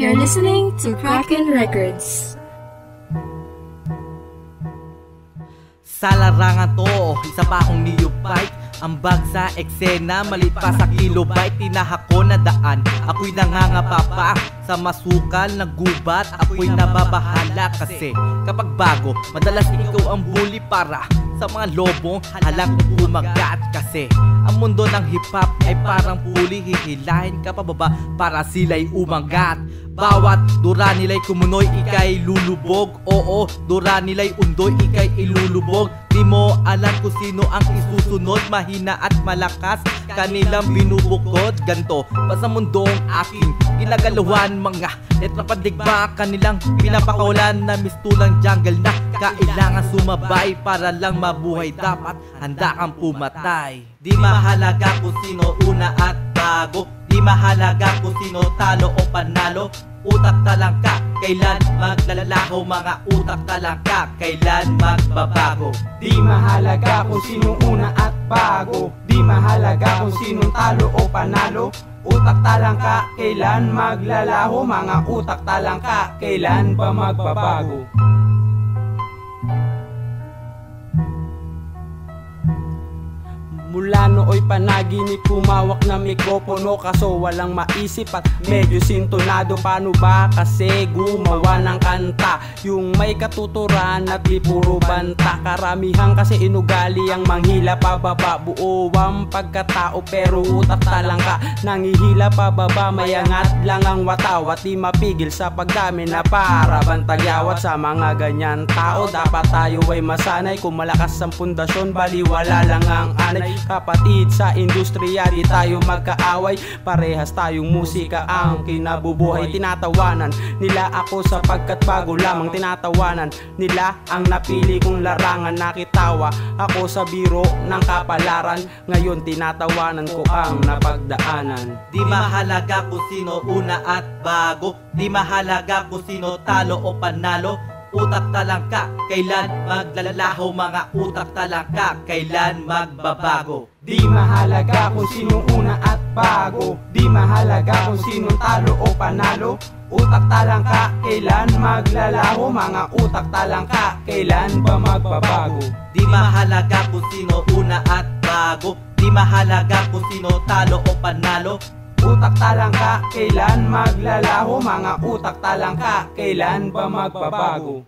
You're listening to Kraken Records. Sa larangan to, isa pa akong neophyte. Ambag sa eksena, malit pa sa kilobyte. Tinahak ko na daan, ako'y nangangapa pa sa masukal na gubat. Ako'y nababahala kasi kapag bago, madalas ikaw ang bully para sa mga lobong halang umagat. Kasi ang mundo ng hip-hop ay parang puli, hihilahin ka pababa para sila'y umagat. Bawat dura nila'y kumunoy, ika'y lulubog. Oo, dura nila'y undoy, ika'y ilulubog. Di mo alam kung sino ang isusunod, mahina at malakas kanilang binubukod. Ganto pa sa mundong aking ginagaluhan, mga letra pandigma kanilang pinapakawalan na mistulang jungle na kailangan sumabay para lang mabuhay. Dapat handa kang pumatay. Di mahalaga kung sino una at bago, di mahalaga kung sino talo o panalo. Utak talang ka, kailan maglalaho? Mga utak talang ka, kailan magbabago? Di mahalaga kung sino una at bago, di mahalaga kung sino talo o panalo. Utak talang ka, kailan maglalaho? Mga utak talang ka, kailan ba magbabago? Mula nooy panaginip, humawak na mikropono, kaso walang maisip at medyo sintonado. Paano ba kasi gumawa ng kanta yung may katuturan at di puro banta? Karamihan kasi inugali ang manghila pababa, buo ang pagkatao pero utak talang ka nangihila pababa. Mayangat lang ang watawat, di mapigil sa pagdami na para bantagyawat. Sa mga ganyan tao dapat tayo ay masanay, kung malakas ang pundasyon baliwala lang ang anay. Kapatid sa industriya, di tayo magkaaway, parehas tayong musika ang kinabubuhay. Tinatawanan nila ako sapagkat bago lamang, tinatawanan nila ang napili kong larangan. Nakitawa ako sa biro ng kapalaran, ngayon tinatawanan ko ang napagdaanan. Di mahalaga kung sino una at bago, di mahalaga kung sino talo o panalo. Utak talang ka, kailan maglalaho? Mga utak talang ka, kailan magbabago? Di mahalaga kung sino una at bago, di mahalaga kung sino talo o panalo. Utak talang ka, kailan maglalaho? Mga utak talang ka, kailan ba magbabago? Di mahalaga kung sino una at bago, di mahalaga kung sino talo o panalo. Utak talang ka, kailan maglalaho? Mga utak talang ka, kailan ba magbabago?